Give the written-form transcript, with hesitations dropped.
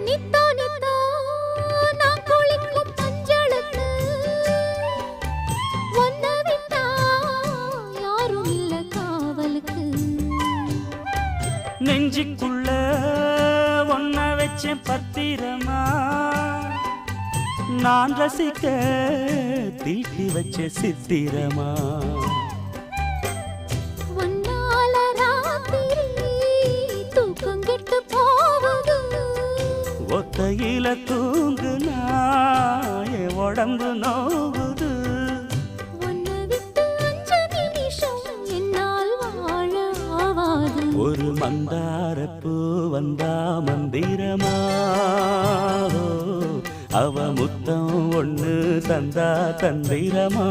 நித்தோ நித்தோ நான் குளிக்கும் மஞ்சளுக்கு ஒன்ன விட்டா யாரும் இல்ல காவலுக்கு. நெஞ்சுக்குள்ள ஒன்ன வச்சேன் பத்திரமா, நான் ரசிக்க தீட்டி வச்ச சித்திரமா. ஒன்னால ராத்திரி தூக்கம் கெட்டு போகுது, ஒத்தையில தூங்குனா என் உடம்பு நோகுது. உன்னை விட்டு 5 நிமிஷம் என்னால் வாழ ஆவாது. ஒரு மந்தாரப்பூ வந்தா மந்திரமா, அவ முத்தம் ஒண்ணு தந்தா தந்திரமா.